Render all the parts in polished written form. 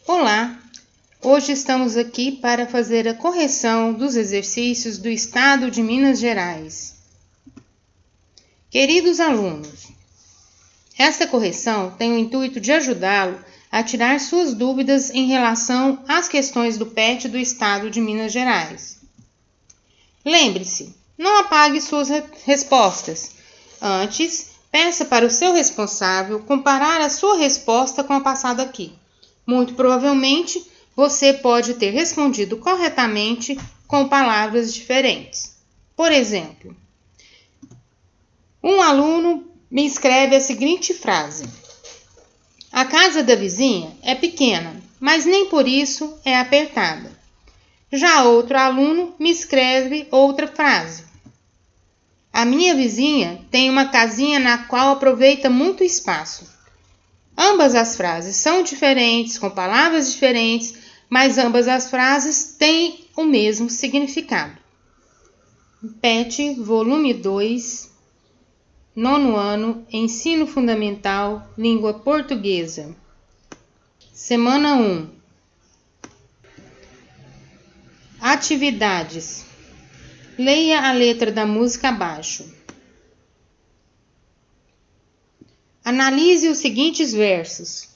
Olá! Hoje estamos aqui para fazer a correção dos exercícios do Estado de Minas Gerais. Queridos alunos, esta correção tem o intuito de ajudá-lo a tirar suas dúvidas em relação às questões do PET do Estado de Minas Gerais. Lembre-se, não apague suas respostas. Antes, peça para o seu responsável comparar a sua resposta com a passada aqui. Muito provavelmente, você pode ter respondido corretamente com palavras diferentes. Por exemplo, um aluno me escreve a seguinte frase: a casa da vizinha é pequena, mas nem por isso é apertada. Já outro aluno me escreve outra frase: a minha vizinha tem uma casinha na qual aproveita muito espaço. Ambas as frases são diferentes, com palavras diferentes, mas ambas as frases têm o mesmo significado. PET, volume 2, 9º ano, Ensino Fundamental, Língua Portuguesa. Semana 1. Atividades. Leia a letra da música abaixo. Analise os seguintes versos.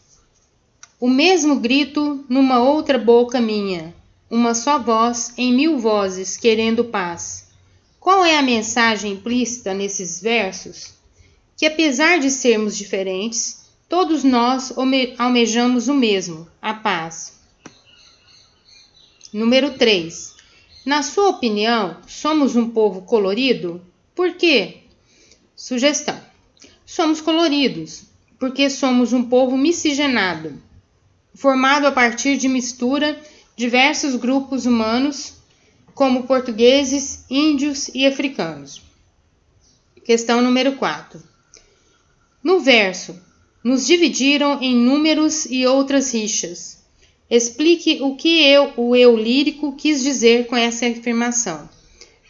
O mesmo grito numa outra boca minha, uma só voz em 1000 vozes querendo paz. Qual é a mensagem implícita nesses versos? Que apesar de sermos diferentes, todos nós almejamos o mesmo, a paz. Número 3. Na sua opinião, somos um povo colorido? Por quê? Sugestão. Somos coloridos, porque somos um povo miscigenado, formado a partir de mistura de diversos grupos humanos, como portugueses, índios e africanos. Questão número 4. No verso, nos dividiram em números e outras rixas. Explique o que o eu lírico quis dizer com essa afirmação.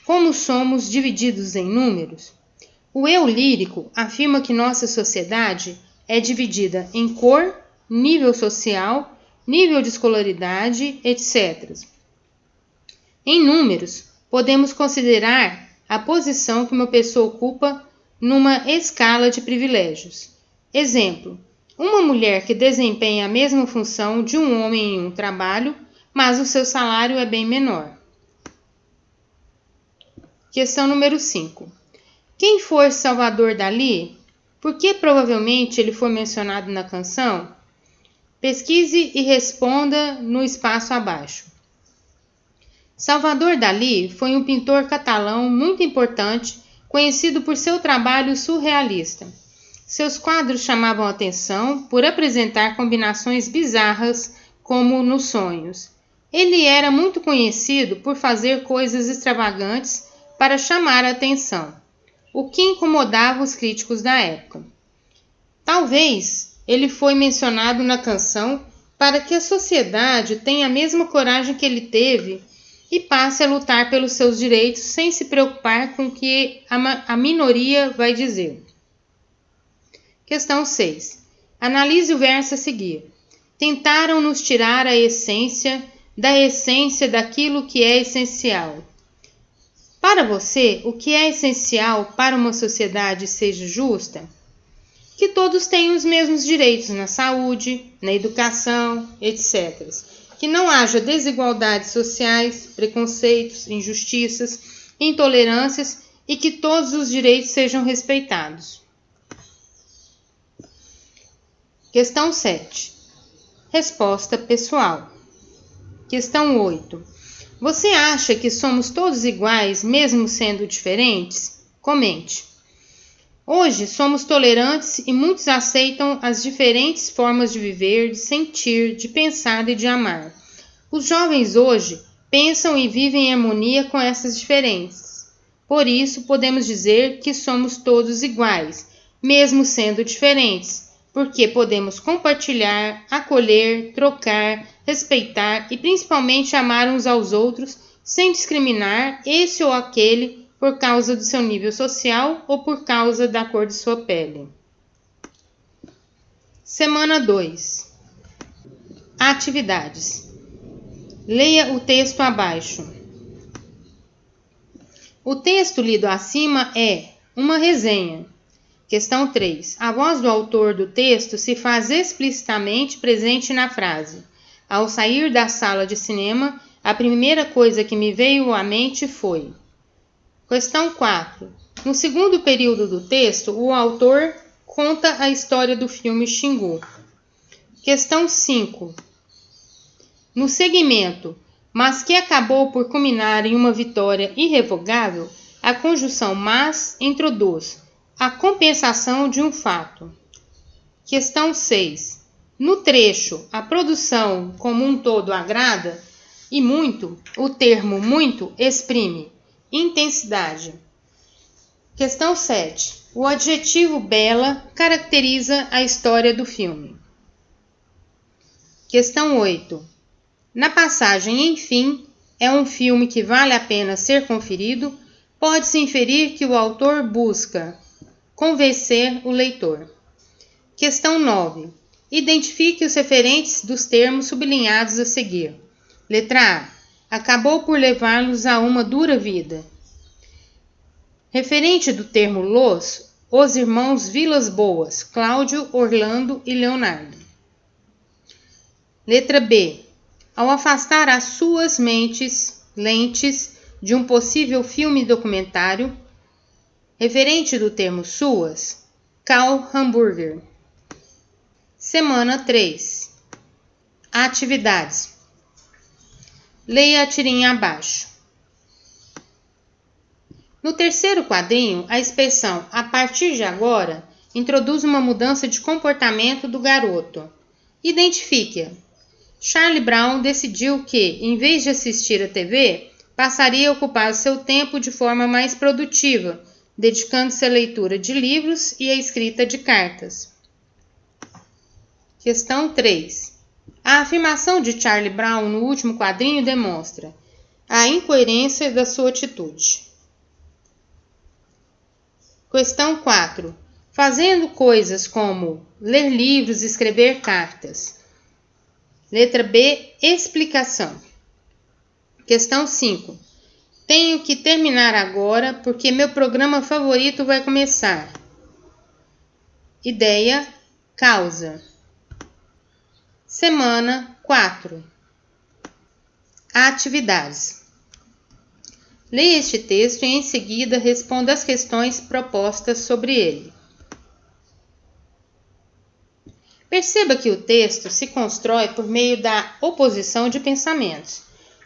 Como somos divididos em números? O eu lírico afirma que nossa sociedade é dividida em cor, nível social, nível de escolaridade, etc. Em números, podemos considerar a posição que uma pessoa ocupa numa escala de privilégios. Exemplo, uma mulher que desempenha a mesma função de um homem em um trabalho, mas o seu salário é bem menor. Questão número 5. Quem foi Salvador Dalí? Por que provavelmente ele foi mencionado na canção? Pesquise e responda no espaço abaixo. Salvador Dalí foi um pintor catalão muito importante, conhecido por seu trabalho surrealista. Seus quadros chamavam a atenção por apresentar combinações bizarras, como nos sonhos. Ele era muito conhecido por fazer coisas extravagantes para chamar a atenção, o que incomodava os críticos da época. Talvez ele foi mencionado na canção para que a sociedade tenha a mesma coragem que ele teve e passe a lutar pelos seus direitos sem se preocupar com o que a minoria vai dizer. Questão 6. Analise o verso a seguir. Tentaram nos tirar a essência da essência daquilo que é essencial. Para você, o que é essencial para uma sociedade seja justa? Que todos tenham os mesmos direitos na saúde, na educação, etc. Que não haja desigualdades sociais, preconceitos, injustiças, intolerâncias e que todos os direitos sejam respeitados. Questão 7. Resposta pessoal. Questão 8. Você acha que somos todos iguais, mesmo sendo diferentes? Comente. Hoje somos tolerantes e muitos aceitam as diferentes formas de viver, de sentir, de pensar e de amar. Os jovens hoje pensam e vivem em harmonia com essas diferenças. Por isso, podemos dizer que somos todos iguais, mesmo sendo diferentes, porque podemos compartilhar, acolher, trocar, respeitar e principalmente amar uns aos outros sem discriminar esse ou aquele por causa do seu nível social ou por causa da cor de sua pele. Semana 2. Atividades. Leia o texto abaixo. O texto lido acima é uma resenha. Questão 3. A voz do autor do texto se faz explicitamente presente na frase. Ao sair da sala de cinema, a primeira coisa que me veio à mente foi. Questão 4. No segundo período do texto, o autor conta a história do filme Xingu. Questão 5. No segmento, mas que acabou por culminar em uma vitória irrevogável, a conjunção mas introduz a compensação de um fato. Questão 6. No trecho, a produção como um todo agrada e muito, o termo muito exprime intensidade. Questão 7. O adjetivo bela caracteriza a história do filme. Questão 8. Na passagem enfim, é um filme que vale a pena ser conferido, pode-se inferir que o autor busca convencer o leitor. Questão 9. Identifique os referentes dos termos sublinhados a seguir. Letra A. Acabou por levá-los a uma dura vida. Referente do termo os irmãos Vilas Boas, Cláudio, Orlando e Leonardo. Letra B. Ao afastar as suas lentes de um possível filme documentário, referente do termo suas, Karl Hamburger. Semana 3. Atividades. Leia a tirinha abaixo. No terceiro quadrinho, a expressão a partir de agora introduz uma mudança de comportamento do garoto. Identifique-a. Charlie Brown decidiu que, em vez de assistir à TV, passaria a ocupar o seu tempo de forma mais produtiva, dedicando-se à leitura de livros e à escrita de cartas. Questão 3. A afirmação de Charlie Brown no último quadrinho demonstra a incoerência da sua atitude. Questão 4. Fazendo coisas como ler livros e escrever cartas. Letra B. Explicação. Questão 5. Tenho que terminar agora porque meu programa favorito vai começar. Ideia, causa. Semana 4. Atividades. Leia este texto e em seguida responda as questões propostas sobre ele. Perceba que o texto se constrói por meio da oposição de pensamentos,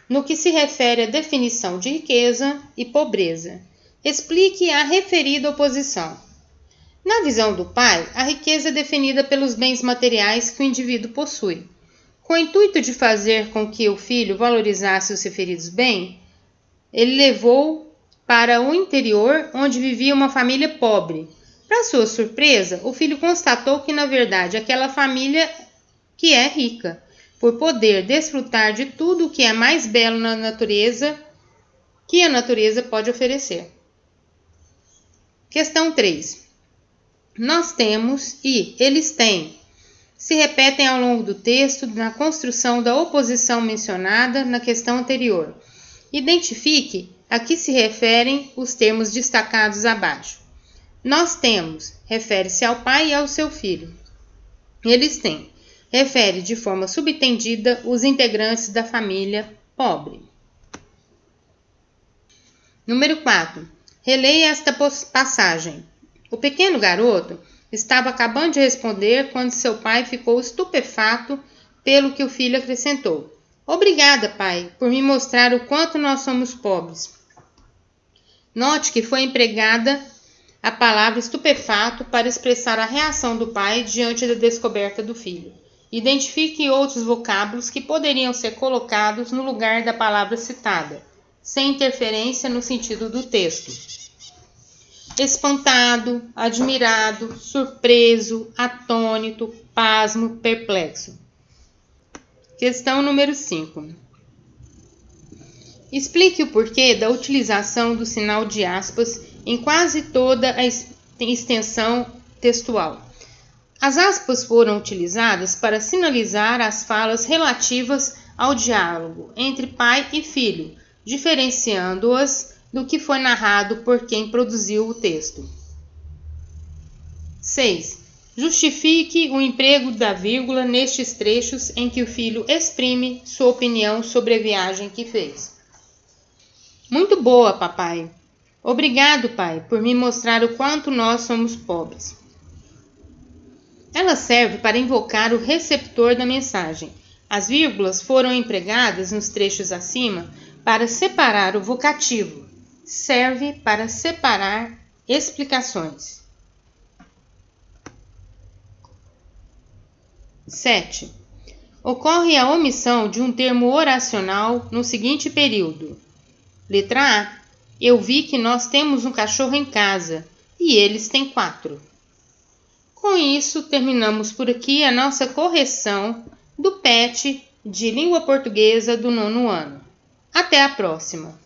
no que se refere à definição de riqueza e pobreza. Explique a referida oposição. Na visão do pai, a riqueza é definida pelos bens materiais que o indivíduo possui. Com o intuito de fazer com que o filho valorizasse os referidos bens, ele levou para o interior, onde vivia uma família pobre. Para sua surpresa, o filho constatou que, na verdade, aquela família que é rica, por poder desfrutar de tudo o que é mais belo na natureza, que a natureza pode oferecer. Questão 3. Nós temos e eles têm. Se repetem ao longo do texto na construção da oposição mencionada na questão anterior. Identifique a que se referem os termos destacados abaixo. Nós temos, refere-se ao pai e ao seu filho. Eles têm, refere de forma subentendida os integrantes da família pobre. Número 4. Releia esta passagem. O pequeno garoto estava acabando de responder quando seu pai ficou estupefato pelo que o filho acrescentou. Obrigada, pai, por me mostrar o quanto nós somos pobres. Note que foi empregada a palavra estupefato para expressar a reação do pai diante da descoberta do filho. Identifique outros vocábulos que poderiam ser colocados no lugar da palavra citada, sem interferência no sentido do texto. Espantado, admirado, surpreso, atônito, pasmo, perplexo. Questão número 5. Explique o porquê da utilização do sinal de aspas em quase toda a extensão textual. As aspas foram utilizadas para sinalizar as falas relativas ao diálogo entre pai e filho, diferenciando-as do que foi narrado por quem produziu o texto. 6. Justifique o emprego da vírgula nestes trechos em que o filho exprime sua opinião sobre a viagem que fez. Muito boa, papai. Obrigado, pai, por me mostrar o quanto nós somos pobres. Ela serve para invocar o receptor da mensagem. As vírgulas foram empregadas nos trechos acima para separar o vocativo. Serve para separar explicações. 7. Ocorre a omissão de um termo oracional no seguinte período. Letra A. Eu vi que nós temos um cachorro em casa e eles têm 4. Com isso, terminamos por aqui a nossa correção do PET de Língua Portuguesa do 9º ano. Até a próxima!